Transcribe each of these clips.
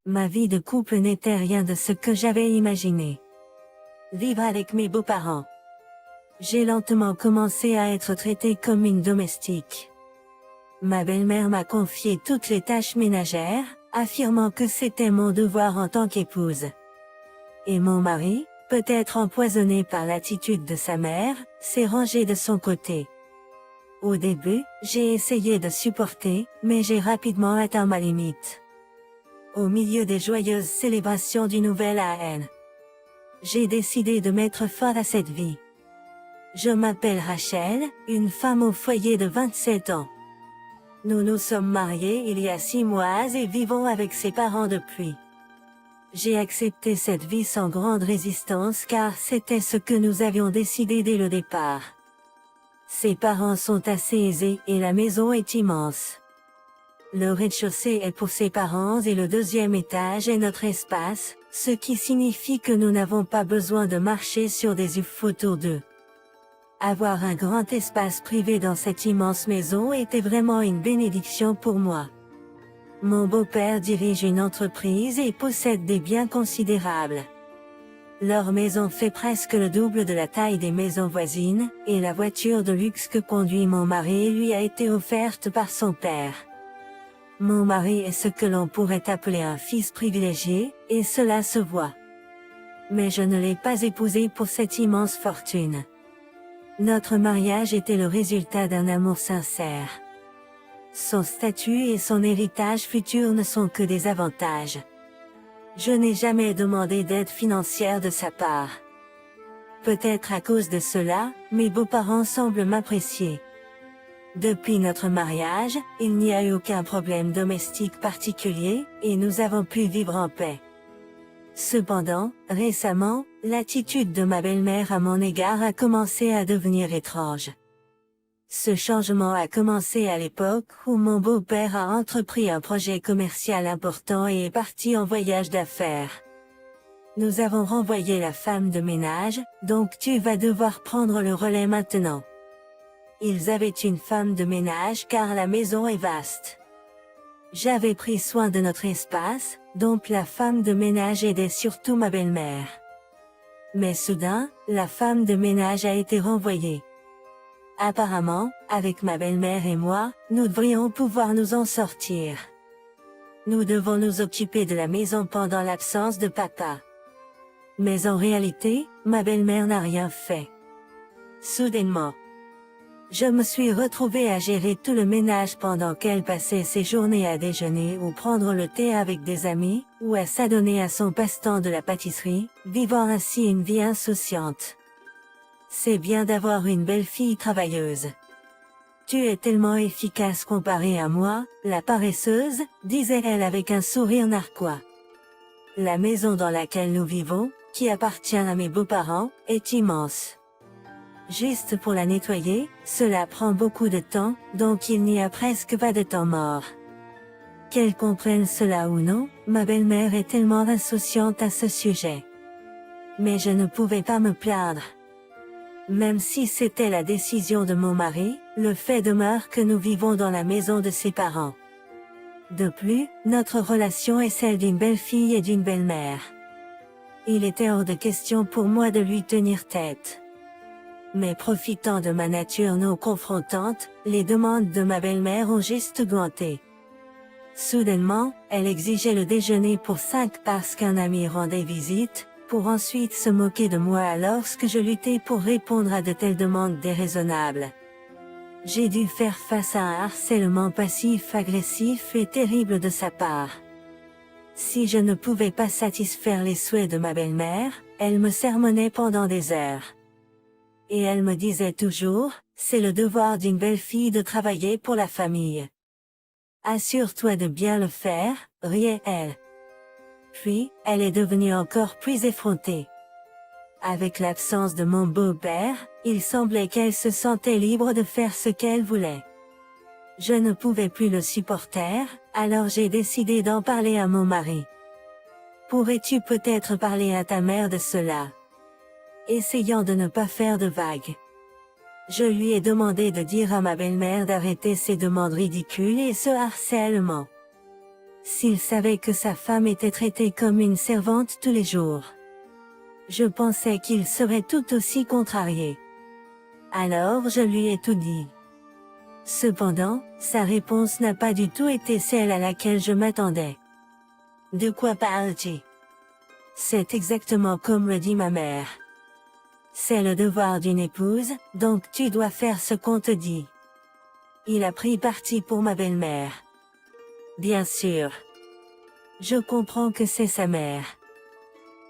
Ma vie de couple n'était rien de ce que j'avais imaginé. Vivre avec mes beaux-parents. J'ai lentement commencé à être traitée comme une domestique. Ma belle-mère m'a confié toutes les tâches ménagères, affirmant que c'était mon devoir en tant qu'épouse. Et mon mari, peut-être empoisonné par l'attitude de sa mère, s'est rangé de son côté. Au début, j'ai essayé de supporter, mais j'ai rapidement atteint ma limite. Au milieu des joyeuses célébrations du nouvel an, j'ai décidé de mettre fin à cette vie. Je m'appelle Rachel, une femme au foyer de 27 ans. Nous nous sommes mariés il y a 6 mois et vivons avec ses parents depuis. J'ai accepté cette vie sans grande résistance car c'était ce que nous avions décidé dès le départ. Ses parents sont assez aisés et la maison est immense. Le rez-de-chaussée est pour ses parents et le deuxième étage est notre espace, ce qui signifie que nous n'avons pas besoin de marcher sur des œufs autour d'eux. Avoir un grand espace privé dans cette immense maison était vraiment une bénédiction pour moi. Mon beau-père dirige une entreprise et possède des biens considérables. Leur maison fait presque le double de la taille des maisons voisines, et la voiture de luxe que conduit mon mari lui a été offerte par son père. Mon mari est ce que l'on pourrait appeler un fils privilégié, et cela se voit. Mais je ne l'ai pas épousé pour cette immense fortune. Notre mariage était le résultat d'un amour sincère. Son statut et son héritage futur ne sont que des avantages. Je n'ai jamais demandé d'aide financière de sa part. Peut-être à cause de cela, mes beaux-parents semblent m'apprécier. Depuis notre mariage, il n'y a eu aucun problème domestique particulier, et nous avons pu vivre en paix. Cependant, récemment, l'attitude de ma belle-mère à mon égard a commencé à devenir étrange. Ce changement a commencé à l'époque où mon beau-père a entrepris un projet commercial important et est parti en voyage d'affaires. Nous avons renvoyé la femme de ménage, donc tu vas devoir prendre le relais maintenant. Ils avaient une femme de ménage car la maison est vaste. J'avais pris soin de notre espace, donc la femme de ménage aidait surtout ma belle-mère. Mais soudain, la femme de ménage a été renvoyée. Apparemment, avec ma belle-mère et moi, nous devrions pouvoir nous en sortir. Nous devons nous occuper de la maison pendant l'absence de papa. Mais en réalité, ma belle-mère n'a rien fait. Soudainement, je me suis retrouvée à gérer tout le ménage pendant qu'elle passait ses journées à déjeuner ou prendre le thé avec des amis, ou à s'adonner à son passe-temps de la pâtisserie, vivant ainsi une vie insouciante. C'est bien d'avoir une belle-fille travailleuse. Tu es tellement efficace comparée à moi, la paresseuse, disait-elle avec un sourire narquois. La maison dans laquelle nous vivons, qui appartient à mes beaux-parents, est immense. Juste pour la nettoyer, cela prend beaucoup de temps, donc il n'y a presque pas de temps mort. Qu'elle comprenne cela ou non, ma belle-mère est tellement insouciante à ce sujet. Mais je ne pouvais pas me plaindre. Même si c'était la décision de mon mari, le fait demeure que nous vivons dans la maison de ses parents. De plus, notre relation est celle d'une belle-fille et d'une belle-mère. Il était hors de question pour moi de lui tenir tête. Mais profitant de ma nature non confrontante, les demandes de ma belle-mère ont juste augmenté. Soudainement, elle exigeait le déjeuner pour 5 parce qu'un ami rendait visite, pour ensuite se moquer de moi lorsque je luttais pour répondre à de telles demandes déraisonnables. J'ai dû faire face à un harcèlement passif-agressif et terrible de sa part. Si je ne pouvais pas satisfaire les souhaits de ma belle-mère, elle me sermonnait pendant des heures. Et elle me disait toujours, c'est le devoir d'une belle-fille de travailler pour la famille. Assure-toi de bien le faire, riait-elle. Puis, elle est devenue encore plus effrontée. Avec l'absence de mon beau-père, il semblait qu'elle se sentait libre de faire ce qu'elle voulait. Je ne pouvais plus le supporter, alors j'ai décidé d'en parler à mon mari. Pourrais-tu peut-être parler à ta mère de cela? Essayant de ne pas faire de vagues. Je lui ai demandé de dire à ma belle-mère d'arrêter ces demandes ridicules et ce harcèlement. S'il savait que sa femme était traitée comme une servante tous les jours, je pensais qu'il serait tout aussi contrarié. Alors je lui ai tout dit. Cependant, sa réponse n'a pas du tout été celle à laquelle je m'attendais. De quoi parles-tu? C'est exactement comme le dit ma mère. C'est le devoir d'une épouse, donc tu dois faire ce qu'on te dit. Il a pris parti pour ma belle-mère. Bien sûr. Je comprends que c'est sa mère.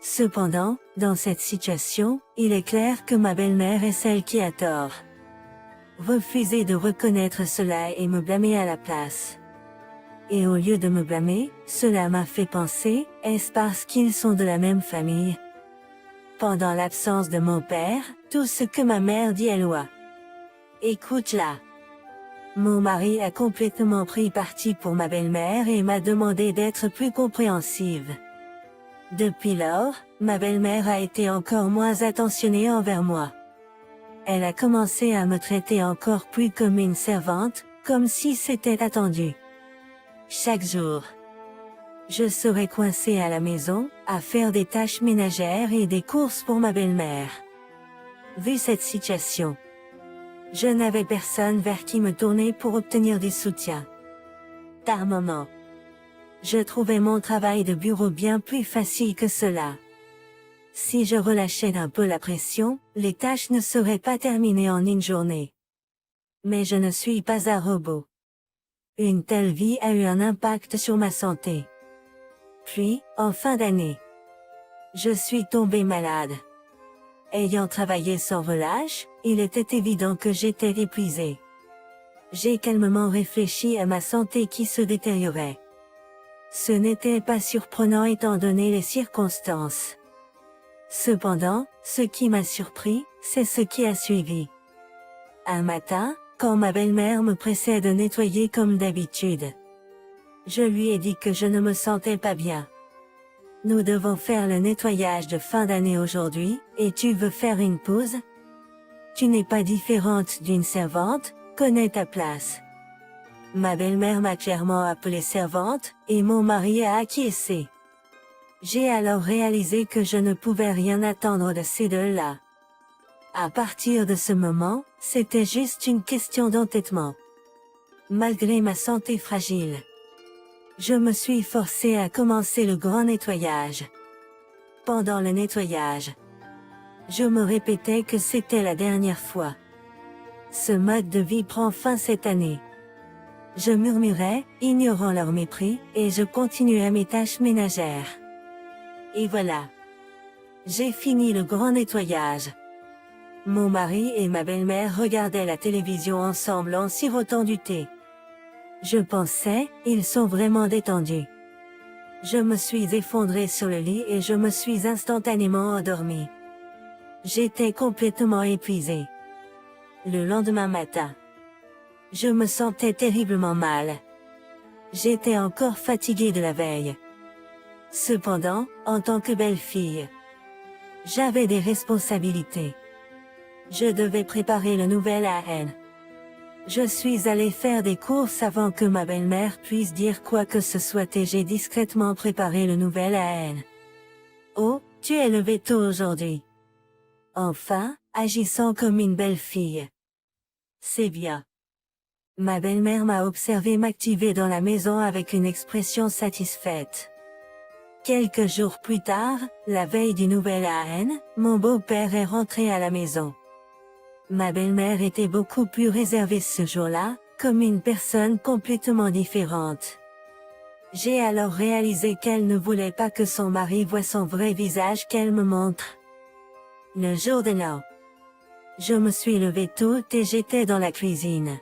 Cependant, dans cette situation, il est clair que ma belle-mère est celle qui a tort. Refuser de reconnaître cela et me blâmer à la place. Et au lieu de me blâmer, cela m'a fait penser, est-ce parce qu'ils sont de la même famille? Pendant l'absence de mon père, tout ce que ma mère dit est loi. Écoute-la. Mon mari a complètement pris parti pour ma belle-mère et m'a demandé d'être plus compréhensive. Depuis lors, ma belle-mère a été encore moins attentionnée envers moi. Elle a commencé à me traiter encore plus comme une servante, comme si c'était attendu. Chaque jour, je serais coincée à la maison, à faire des tâches ménagères et des courses pour ma belle-mère. Vu cette situation, je n'avais personne vers qui me tourner pour obtenir du soutien. Par moments, je trouvais mon travail de bureau bien plus facile que cela. Si je relâchais un peu la pression, les tâches ne seraient pas terminées en une journée. Mais je ne suis pas un robot. Une telle vie a eu un impact sur ma santé. Puis, en fin d'année, je suis tombée malade. Ayant travaillé sans relâche, il était évident que j'étais épuisée. J'ai calmement réfléchi à ma santé qui se détériorait. Ce n'était pas surprenant étant donné les circonstances. Cependant, ce qui m'a surpris, c'est ce qui a suivi. Un matin, quand ma belle-mère me pressait de nettoyer comme d'habitude, je lui ai dit que je ne me sentais pas bien. Nous devons faire le nettoyage de fin d'année aujourd'hui, et tu veux faire une pause? Tu n'es pas différente d'une servante, connais ta place. Ma belle-mère m'a clairement appelée servante, et mon mari a acquiescé. J'ai alors réalisé que je ne pouvais rien attendre de ces deux-là. À partir de ce moment, c'était juste une question d'entêtement. Malgré ma santé fragile, je me suis forcée à commencer le grand nettoyage. Pendant le nettoyage, je me répétais que c'était la dernière fois. Ce mode de vie prend fin cette année. Je murmurais, ignorant leur mépris, et je continuais mes tâches ménagères. Et voilà. J'ai fini le grand nettoyage. Mon mari et ma belle-mère regardaient la télévision ensemble en sirotant du thé. Je pensais, ils sont vraiment détendus. Je me suis effondrée sur le lit et je me suis instantanément endormie. J'étais complètement épuisée. Le lendemain matin, je me sentais terriblement mal. J'étais encore fatiguée de la veille. Cependant, en tant que belle-fille, j'avais des responsabilités. Je devais préparer le nouvel AN. Je suis allée faire des courses avant que ma belle-mère puisse dire quoi que ce soit et j'ai discrètement préparé le nouvel AN. Oh, tu es levé tôt aujourd'hui. Enfin, agissant comme une belle fille. C'est bien. Ma belle-mère m'a observé m'activer dans la maison avec une expression satisfaite. Quelques jours plus tard, la veille du nouvel AN, mon beau-père est rentré à la maison. Ma belle-mère était beaucoup plus réservée ce jour-là, comme une personne complètement différente. J'ai alors réalisé qu'elle ne voulait pas que son mari voie son vrai visage qu'elle me montre. Le jour de l'an, je me suis levée tôt et j'étais dans la cuisine.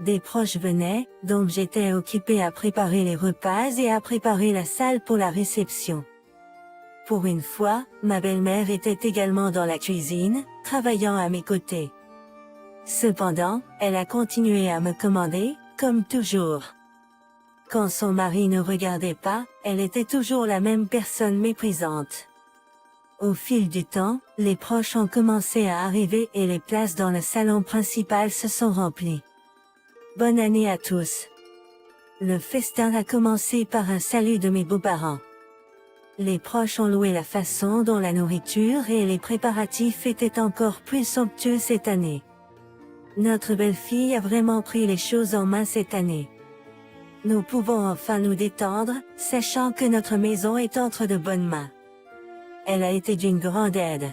Des proches venaient, donc j'étais occupée à préparer les repas et à préparer la salle pour la réception. Pour une fois, ma belle-mère était également dans la cuisine, travaillant à mes côtés. Cependant, elle a continué à me commander, comme toujours. Quand son mari ne regardait pas, elle était toujours la même personne méprisante. Au fil du temps, les proches ont commencé à arriver et les places dans le salon principal se sont remplies. Bonne année à tous. Le festin a commencé par un salut de mes beaux-parents. Les proches ont loué la façon dont la nourriture et les préparatifs étaient encore plus somptueux cette année. Notre belle-fille a vraiment pris les choses en main cette année. Nous pouvons enfin nous détendre, sachant que notre maison est entre de bonnes mains. Elle a été d'une grande aide.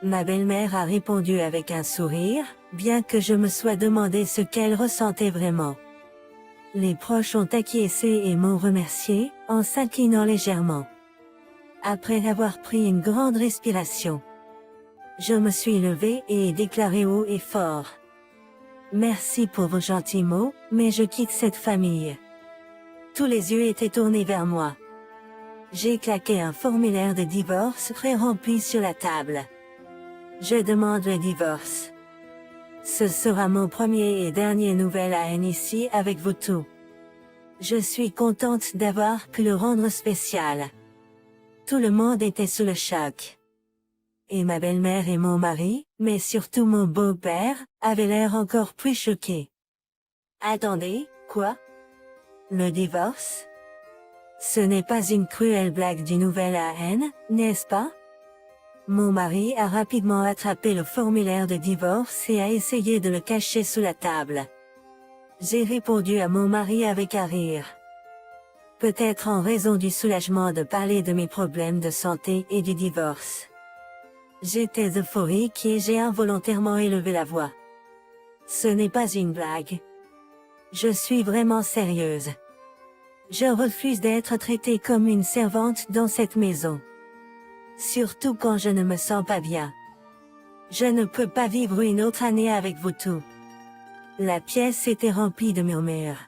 Ma belle-mère a répondu avec un sourire, bien que je me sois demandé ce qu'elle ressentait vraiment. Les proches ont acquiescé et m'ont remercié, en s'inclinant légèrement. Après avoir pris une grande respiration, je me suis levée et ai déclaré haut et fort. Merci pour vos gentils mots, mais je quitte cette famille. Tous les yeux étaient tournés vers moi. J'ai claqué un formulaire de divorce pré-rempli sur la table. Je demande le divorce. Ce sera mon premier et dernier nouvel AN ici avec vous tous. Je suis contente d'avoir pu le rendre spécial. Tout le monde était sous le choc. Et ma belle-mère et mon mari, mais surtout mon beau-père, avaient l'air encore plus choqués. Attendez, quoi? Le divorce? Ce n'est pas une cruelle blague du nouvel AN, n'est-ce pas? Mon mari a rapidement attrapé le formulaire de divorce et a essayé de le cacher sous la table. J'ai répondu à mon mari avec un rire. Peut-être en raison du soulagement de parler de mes problèmes de santé et du divorce. J'étais euphorique et j'ai involontairement élevé la voix. Ce n'est pas une blague. Je suis vraiment sérieuse. Je refuse d'être traitée comme une servante dans cette maison. Surtout quand je ne me sens pas bien. Je ne peux pas vivre une autre année avec vous tous. La pièce était remplie de murmures.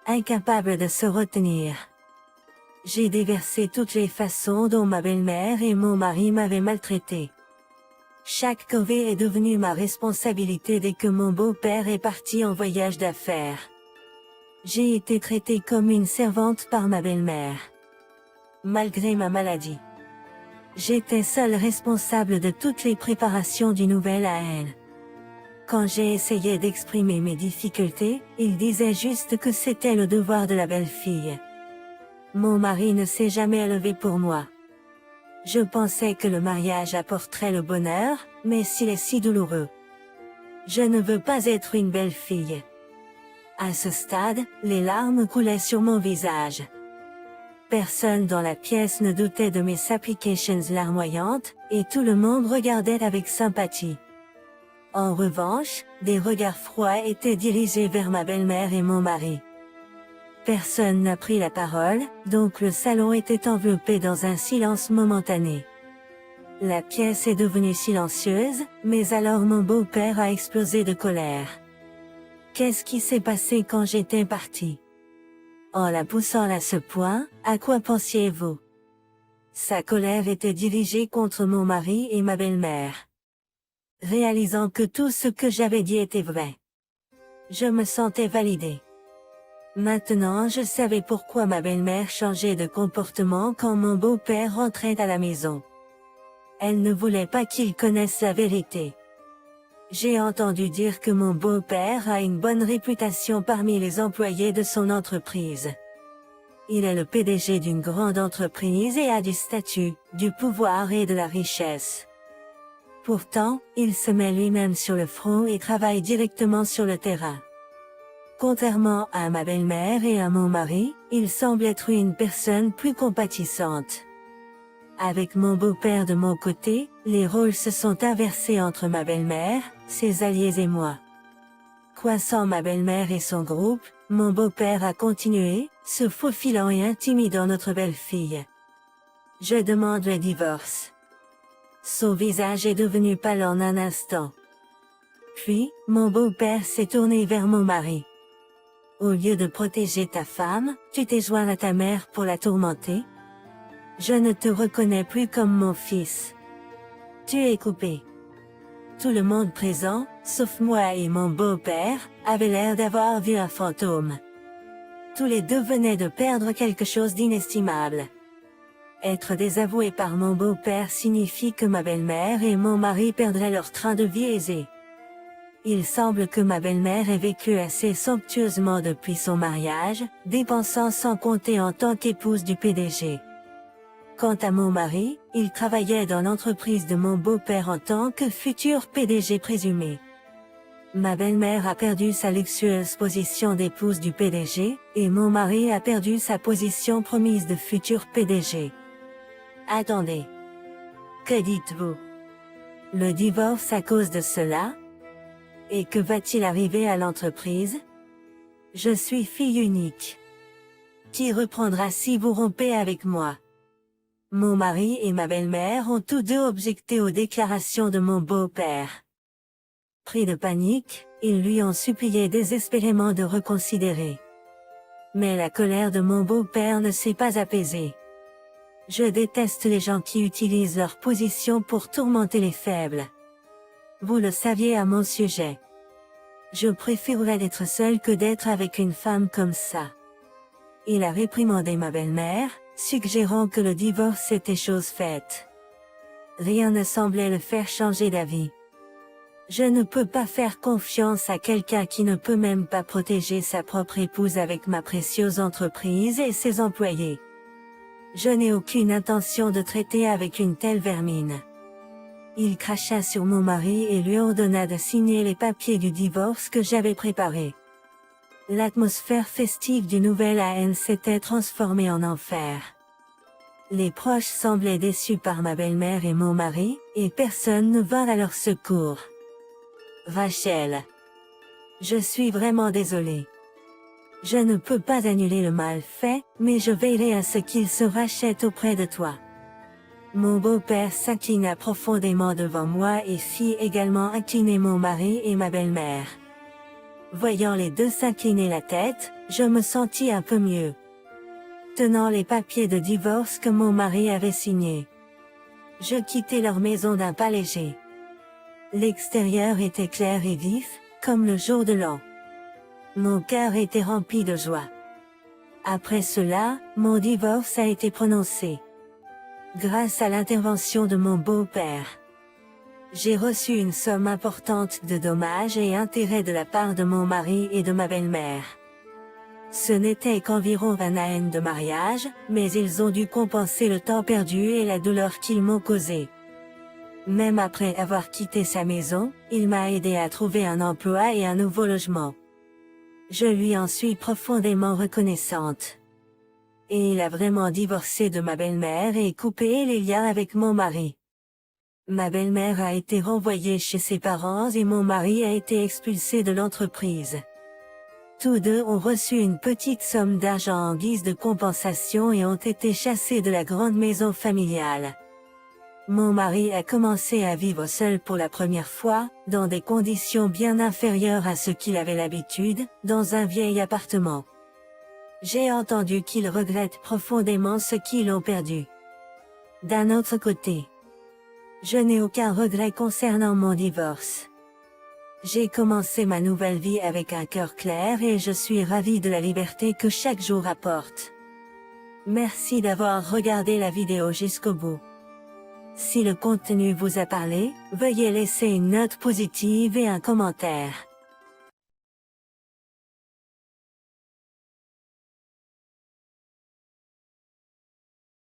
Incapable de se retenir. J'ai déversé toutes les façons dont ma belle-mère et mon mari m'avaient maltraité. Chaque corvée est devenue ma responsabilité dès que mon beau-père est parti en voyage d'affaires. J'ai été traitée comme une servante par ma belle-mère. Malgré ma maladie. J'étais seule responsable de toutes les préparations du nouvel AN. Quand j'ai essayé d'exprimer mes difficultés, il disait juste que c'était le devoir de la belle-fille. Mon mari ne s'est jamais levé pour moi. Je pensais que le mariage apporterait le bonheur, mais s'il est si douloureux. Je ne veux pas être une belle-fille. À ce stade, les larmes coulaient sur mon visage. Personne dans la pièce ne doutait de mes supplications larmoyantes, et tout le monde regardait avec sympathie. En revanche, des regards froids étaient dirigés vers ma belle-mère et mon mari. Personne n'a pris la parole, donc le salon était enveloppé dans un silence momentané. La pièce est devenue silencieuse, mais alors mon beau-père a explosé de colère. Qu'est-ce qui s'est passé quand j'étais partie? En la poussant à ce point, à quoi pensiez-vous? Sa colère était dirigée contre mon mari et ma belle-mère. Réalisant que tout ce que j'avais dit était vrai. Je me sentais validée. Maintenant je savais pourquoi ma belle-mère changeait de comportement quand mon beau-père rentrait à la maison. Elle ne voulait pas qu'il connaisse la vérité. J'ai entendu dire que mon beau-père a une bonne réputation parmi les employés de son entreprise. Il est le PDG d'une grande entreprise et a du statut, du pouvoir et de la richesse. Pourtant, il se met lui-même sur le front et travaille directement sur le terrain. Contrairement à ma belle-mère et à mon mari, il semble être une personne plus compatissante. Avec mon beau-père de mon côté, les rôles se sont inversés entre ma belle-mère, ses alliés et moi. Coincant ma belle-mère et son groupe, mon beau-père a continué, se faufilant et intimidant notre belle-fille. Je demande le divorce. Son visage est devenu pâle en un instant. Puis, mon beau-père s'est tourné vers mon mari. Au lieu de protéger ta femme, tu t'es joint à ta mère pour la tourmenter? Je ne te reconnais plus comme mon fils. Tu es coupé. Tout le monde présent, sauf moi et mon beau-père, avait l'air d'avoir vu un fantôme. Tous les deux venaient de perdre quelque chose d'inestimable. Être désavoué par mon beau-père signifie que ma belle-mère et mon mari perdraient leur train de vie aisé. Il semble que ma belle-mère ait vécu assez somptueusement depuis son mariage, dépensant sans compter en tant qu'épouse du PDG. Quant à mon mari, il travaillait dans l'entreprise de mon beau-père en tant que futur PDG présumé. Ma belle-mère a perdu sa luxueuse position d'épouse du PDG, et mon mari a perdu sa position promise de futur PDG. Attendez. Que dites-vous? Le divorce à cause de cela? Et que va-t-il arriver à l'entreprise? Je suis fille unique. Qui reprendra si vous rompez avec moi? Mon mari et ma belle-mère ont tous deux objecté aux déclarations de mon beau-père. Pris de panique, ils lui ont supplié désespérément de reconsidérer. Mais la colère de mon beau-père ne s'est pas apaisée. Je déteste les gens qui utilisent leur position pour tourmenter les faibles. Vous le saviez à mon sujet. Je préférerais être seule que d'être avec une femme comme ça. Il a réprimandé ma belle-mère, suggérant que le divorce était chose faite. Rien ne semblait le faire changer d'avis. Je ne peux pas faire confiance à quelqu'un qui ne peut même pas protéger sa propre épouse avec ma précieuse entreprise et ses employés. Je n'ai aucune intention de traiter avec une telle vermine. Il cracha sur mon mari et lui ordonna de signer les papiers du divorce que j'avais préparés. L'atmosphère festive du nouvel AN s'était transformée en enfer. Les proches semblaient déçus par ma belle-mère et mon mari, et personne ne vint à leur secours. Rachel. Je suis vraiment désolée. Je ne peux pas annuler le mal fait, mais je veillerai à ce qu'il se rachète auprès de toi. Mon beau-père s'inclina profondément devant moi et fit également incliner mon mari et ma belle-mère. Voyant les deux s'incliner la tête, je me sentis un peu mieux. Tenant les papiers de divorce que mon mari avait signés, je quittai leur maison d'un pas léger. L'extérieur était clair et vif, comme le jour de l'an. Mon cœur était rempli de joie. Après cela, mon divorce a été prononcé. Grâce à l'intervention de mon beau-père. J'ai reçu une somme importante de dommages et intérêts de la part de mon mari et de ma belle-mère. Ce n'était qu'environ 20 AN de mariage, mais ils ont dû compenser le temps perdu et la douleur qu'ils m'ont causée. Même après avoir quitté sa maison, il m'a aidé à trouver un emploi et un nouveau logement. Je lui en suis profondément reconnaissante. Et il a vraiment divorcé de ma belle-mère et coupé les liens avec mon mari. Ma belle-mère a été renvoyée chez ses parents et mon mari a été expulsé de l'entreprise. Tous deux ont reçu une petite somme d'argent en guise de compensation et ont été chassés de la grande maison familiale. Mon mari a commencé à vivre seul pour la première fois, dans des conditions bien inférieures à ce qu'il avait l'habitude, dans un vieil appartement. J'ai entendu qu'ils regrettent profondément ce qu'ils ont perdu. D'un autre côté, je n'ai aucun regret concernant mon divorce. J'ai commencé ma nouvelle vie avec un cœur clair et je suis ravie de la liberté que chaque jour apporte. Merci d'avoir regardé la vidéo jusqu'au bout. Si le contenu vous a parlé, veuillez laisser une note positive et un commentaire.